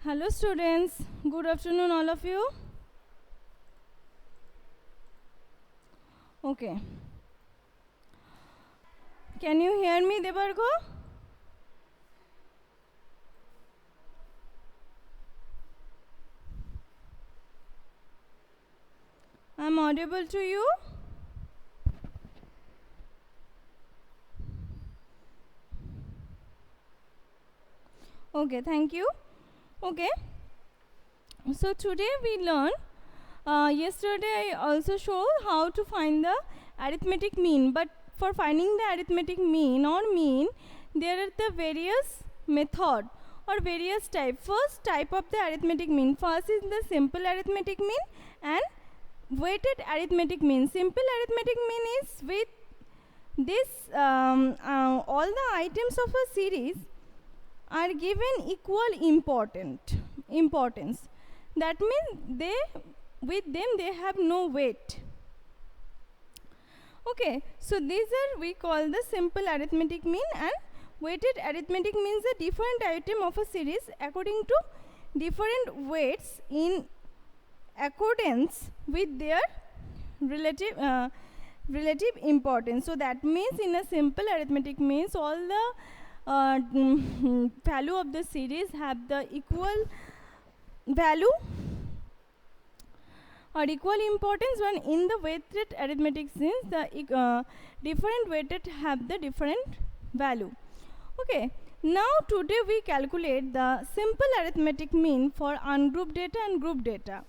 Hello students, good afternoon all of you. Okay. Can you hear me, Debargo? I'm audible to you? Okay, thank you. Okay. So today we learn, yesterday I also showed how to find the arithmetic mean, but for finding the arithmetic mean or mean, there are the various method or various type. First type of the arithmetic mean, first is the simple arithmetic mean and weighted arithmetic mean. Simple arithmetic mean is with this all the items of a series are given equal importance. That means they with them they have no weight. Okay, so these are we call the simple arithmetic mean, and weighted arithmetic means a different item of a series according to different weights in accordance with their relative importance. So that means in a simple arithmetic means all the value of the series have the equal value or equal importance, when in the weighted arithmetic means the different weighted have the different value. Okay, now today we calculate the simple arithmetic mean for ungrouped data and grouped data.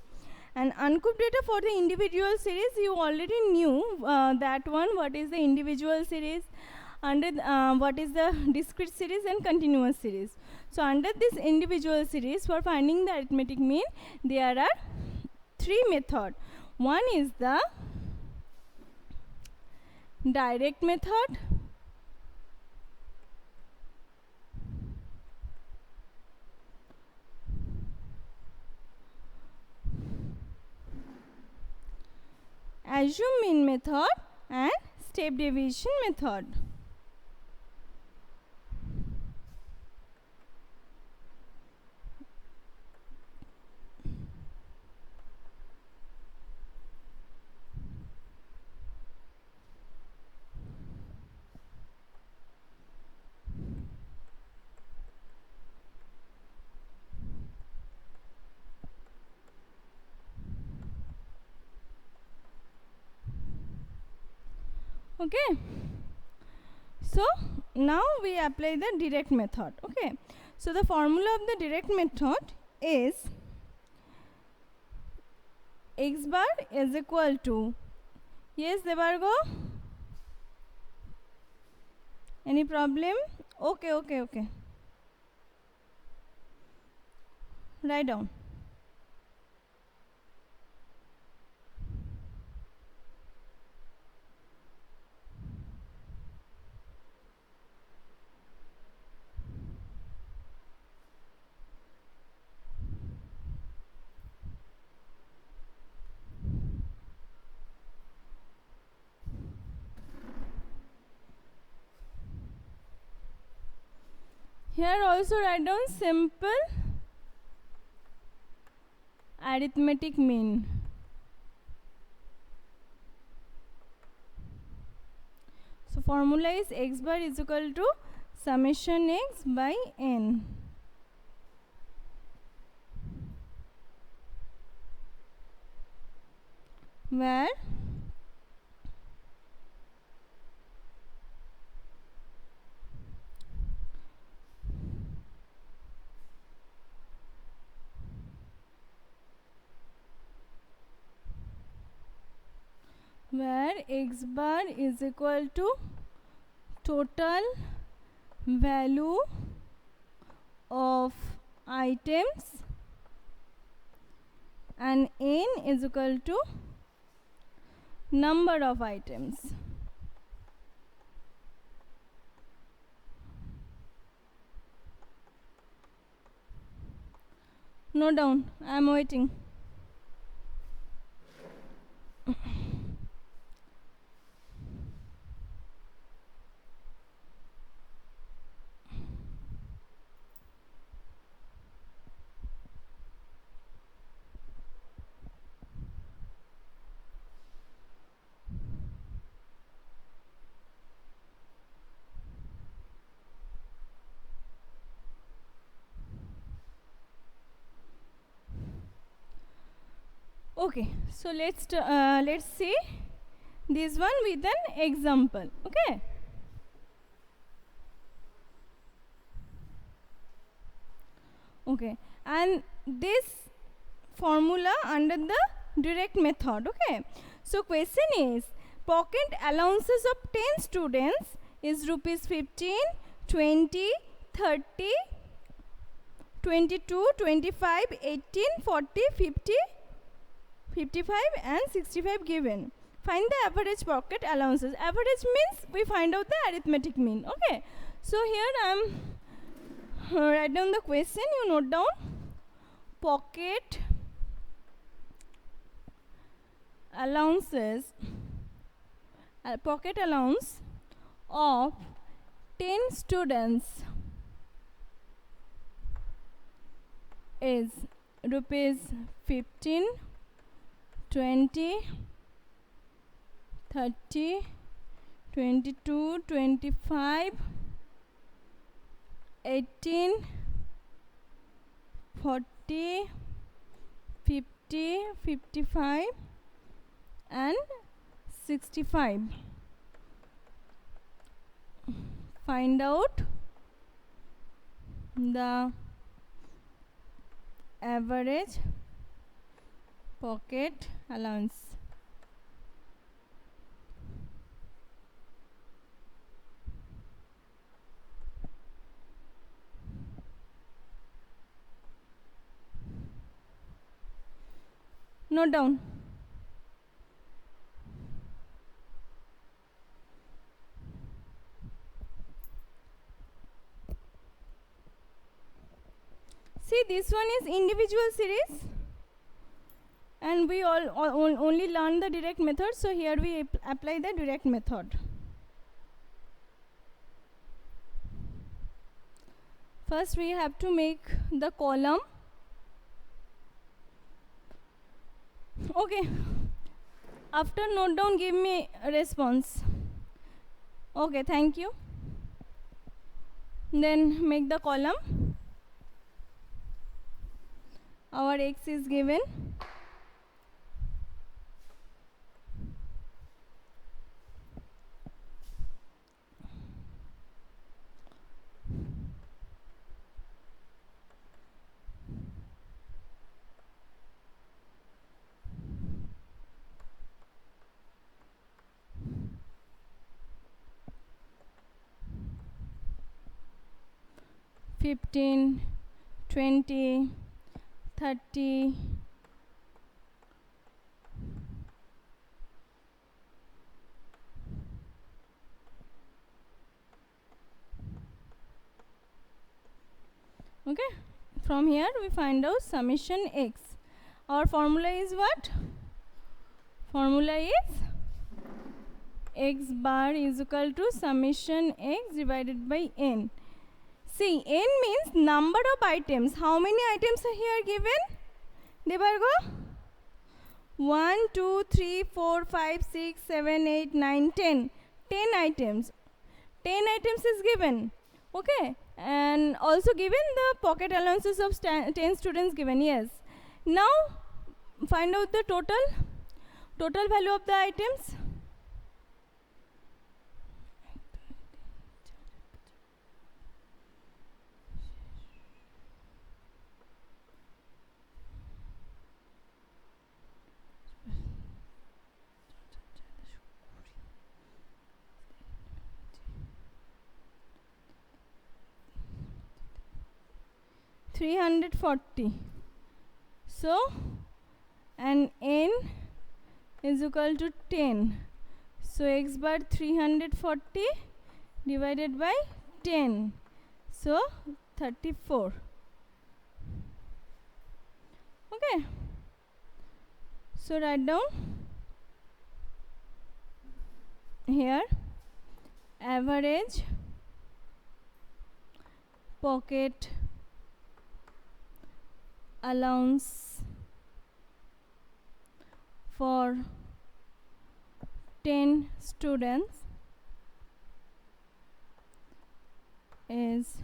And ungrouped data for the individual series, you already knew that one, what is the individual series, under what is the discrete series and continuous series. So under this individual series, for finding the arithmetic mean, there are three methods. One is the direct method, assume mean method, and step deviation method. Okay, so now we apply the direct method. Okay, so the formula of the direct method is x bar is equal to, yes Debargo, any problem? Okay, write down. Here also write down simple arithmetic mean. So formula is x bar is equal to summation x by n, where x bar is equal to total value of items and n is equal to number of items. Note down, I am waiting. Okay, so let's see this one with an example. Okay. Okay, and this formula under the direct method. Okay, so question is, pocket allowances of 10 students is rupees 15, 20, 30, 22, 25, 18, 40, 50, 55 and 65 given. Find the average pocket allowances. Average means we find out the arithmetic mean. Okay, so here I am write down the question, you note down. Pocket allowances, pocket allowance of 10 students is rupees 15, 20, 30, 22, 25, 18, 40, 50, 55 and 65. Find out the average pocket allowance. Note down. See, this one is individual series and we all only learn the direct method, so here we apply the direct method. First we have to make the column. Okay, after note down give me a response. Okay, thank you. Then make the column. Our x is given. $15, $20, $30, okay. From here we find out summation x. Our formula is what? Formula is x bar is equal to summation x divided by n. See, n means number of items. How many items are here given? Debargo? 1, 2, 3, 4, 5, 6, 7, 8, 9, 10. 10 items. 10 items is given. Okay. And also given the pocket allowances of 10 students given. Yes. Now, find out the total value of the items. $340. So, and n is equal to 10. So, x bar 340 divided by 10. So, 34. Okay. So, write down here average pocket allowance for 10 students is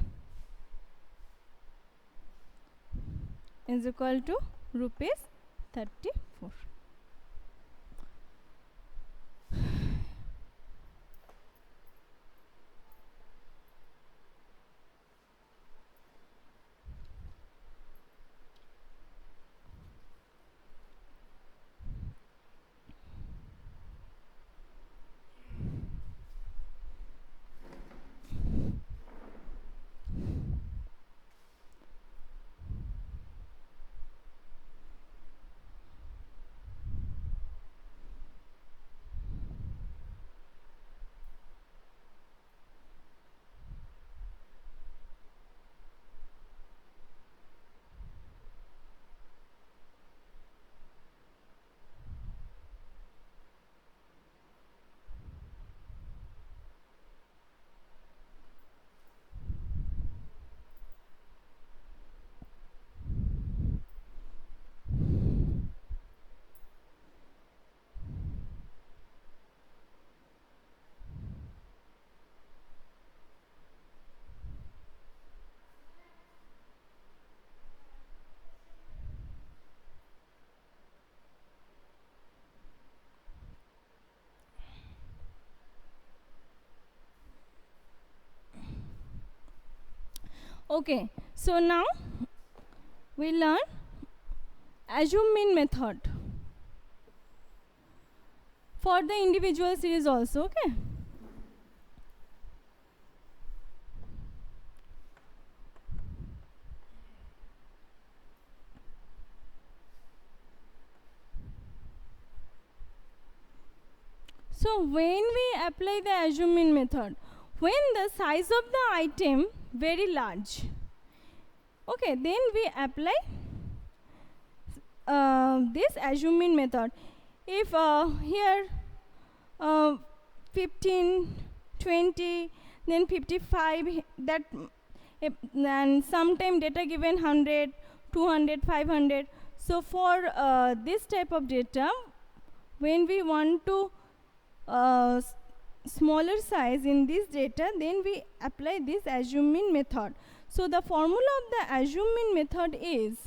equal to rupees 34. Okay, so now we learn assume mean method for the individual series also. Okay, so when we apply the assume mean method, when the size of the item very large, okay, then we apply this assume mean method. If here 15, 20, then 55, that and sometime data given 100, 200, 500. So for this type of data, when we want to smaller size in this data, then we apply this assume mean method. So the formula of the assume mean method is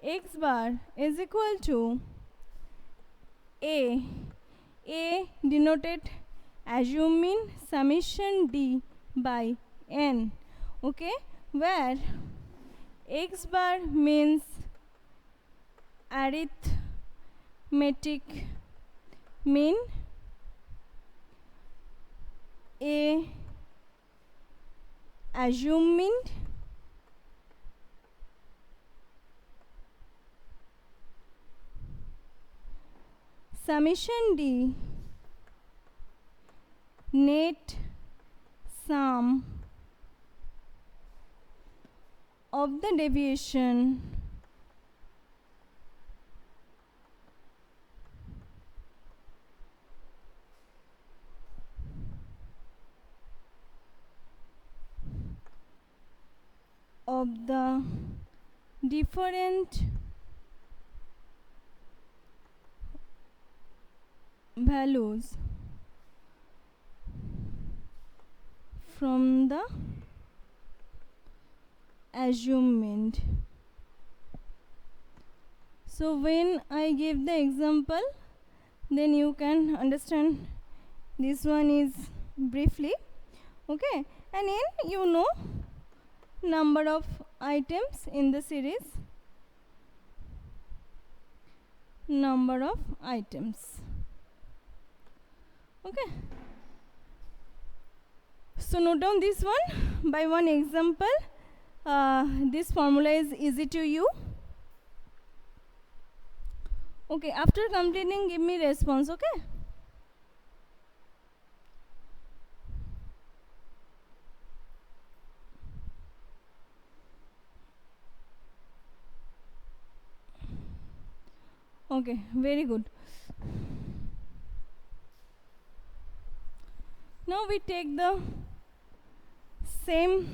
x bar is equal to a denoted assume mean summation d by n, okay, where x bar means arithmetic mean, a assume mean, summation d net sum of the deviation of the different values from the assume mean. So when I give the example, then you can understand this one is briefly, okay, and then you know number of items in the series, number of items, okay. So note down this one by one example. This formula is easy to you. Okay, after completing, give me response, okay. Okay, very good. Now we take the same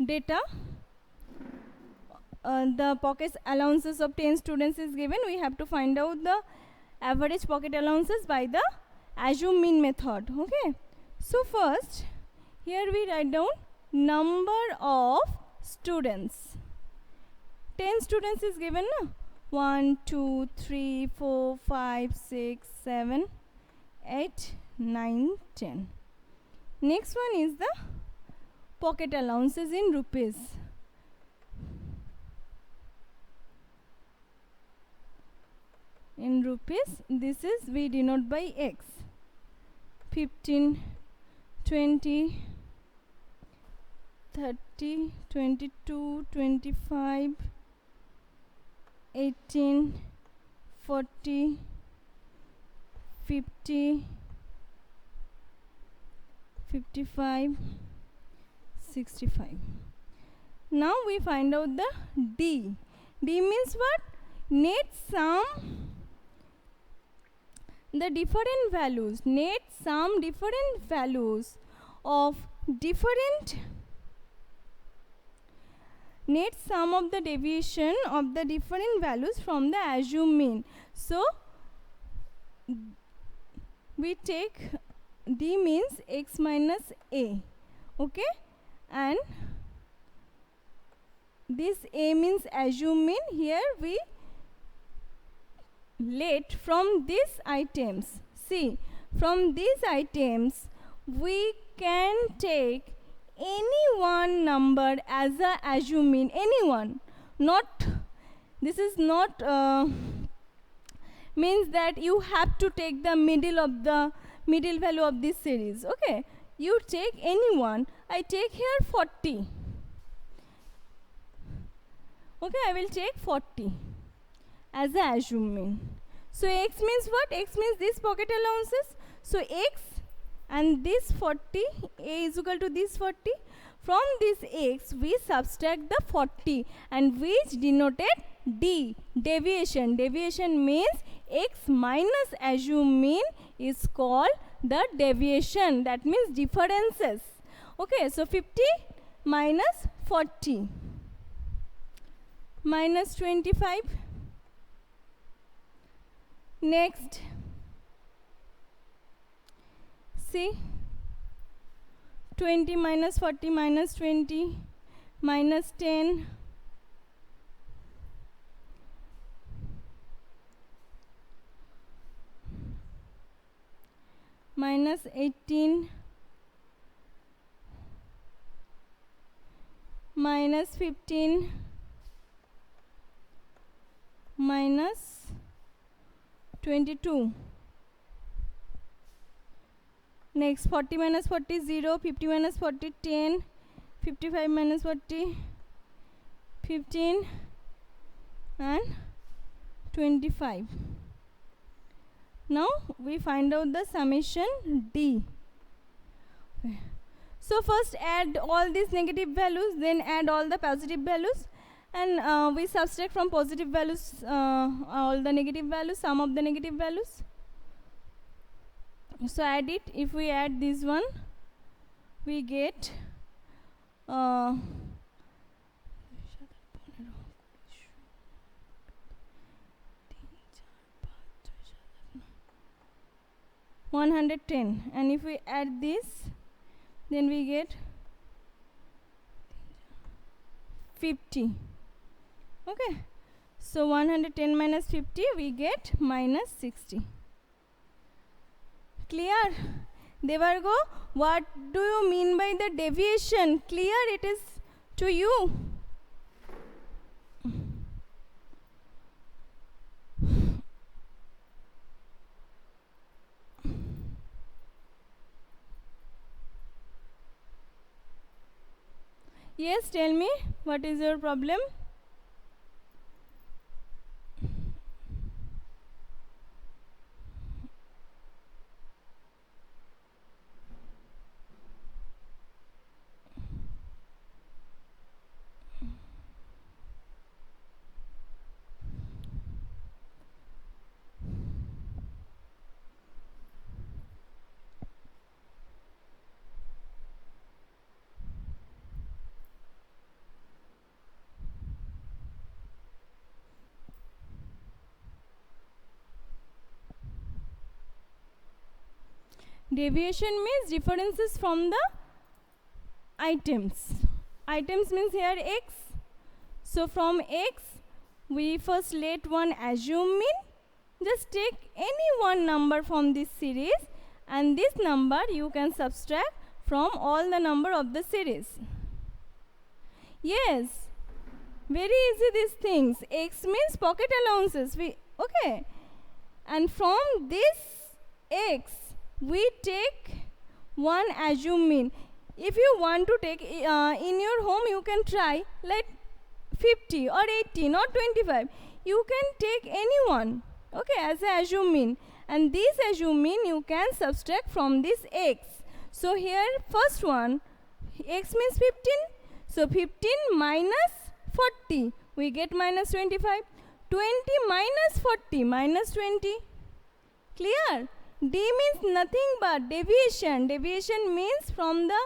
data. The pocket allowances of 10 students is given. We have to find out the average pocket allowances by the assume mean method, okay. So first, here we write down number of students. 10 students is given, na? 1, 2, 3, 4, 5, 6, 7, 8, 9, 10. Next one is the pocket allowances in rupees. In rupees, this is we denote by x. 15, 20, 30, 22, 25, 18, 40, 50, 55, 65. Now we find out the D. D means what? Net sum the different values. Net sum different values of different net sum of the deviation of the different values from the assume mean. So we take D means x minus a, okay, and this A means assume mean. Here we let from these items. See, from these items we can take any one number as a assume mean. Anyone, not, this is not means that you have to take the middle value of this series. Okay, you take any one. I take here 40. Okay, I will take 40 as a assume mean. So x means what? X means this pocket allowances. So x and this 40, A is equal to this 40. From this x we subtract the 40, and which denoted D, deviation. Deviation means x minus assume mean is called the deviation. That means differences. Okay, so 50 minus 40 minus 25. Next, see, 20 minus 40 minus 20 minus 10 minus 18 minus 15 minus 22. Next, 40 minus 40 0, 50 minus 40 10, 55 minus 40 15 and 25. Now we find out the summation D. Okay. So first add all these negative values, then add all the positive values, and we subtract from positive values all the negative values, sum of the negative values. So add it. If we add this one, we get uh, 110, and if we add this, then we get 50. Okay, so 110 minus 50, we get minus 60. Clear? Devargo, what do you mean by the deviation? Clear it is to you? Yes, tell me, what is your problem? Deviation means differences from the items. Items means here x. So from x, we first let one assume mean. Just take any one number from this series, and this number you can subtract from all the number of the series. Yes, very easy these things. X means pocket allowances. Okay, and from this x, we take one assume mean. If you want to take in your home, you can try like 50 or 18 or 25. You can take any one, okay, as a assume mean, and this assume mean you can subtract from this x. So here first one, x means 15. So 15 minus 40, we get minus 25. 20 minus 40 minus 20. Clear? D means nothing but deviation. Deviation means from the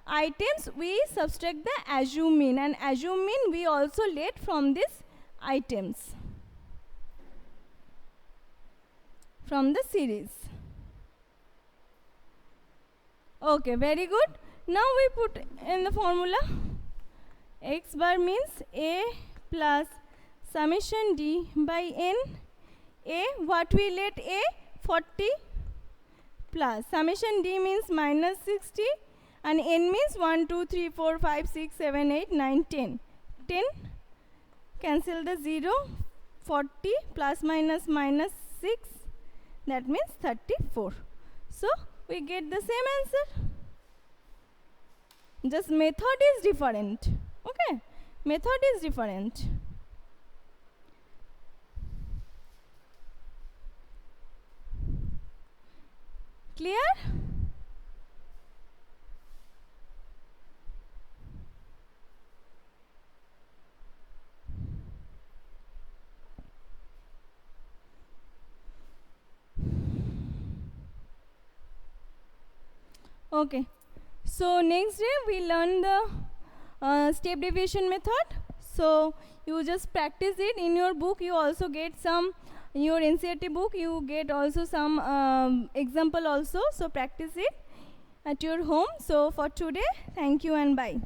items we subtract the assume mean, and assume mean we also let from these items from the series. Okay, very good. Now we put in the formula. x bar means a plus summation d by n. A, what we let a? 40 plus summation d means minus 60 and n means 1, 2, 3, 4, 5, 6, 7, 8, 9, 10. 10, cancel the 0, 40 plus minus minus 6, that means 34. So we get the same answer. Just method is different. Okay, method is different. Clear? Okay, so next day we learn the step deviation method. So you just practice it in your book. You also get some, in your NCERT book you get also some example also. So practice it at your home. So for today, thank you and bye.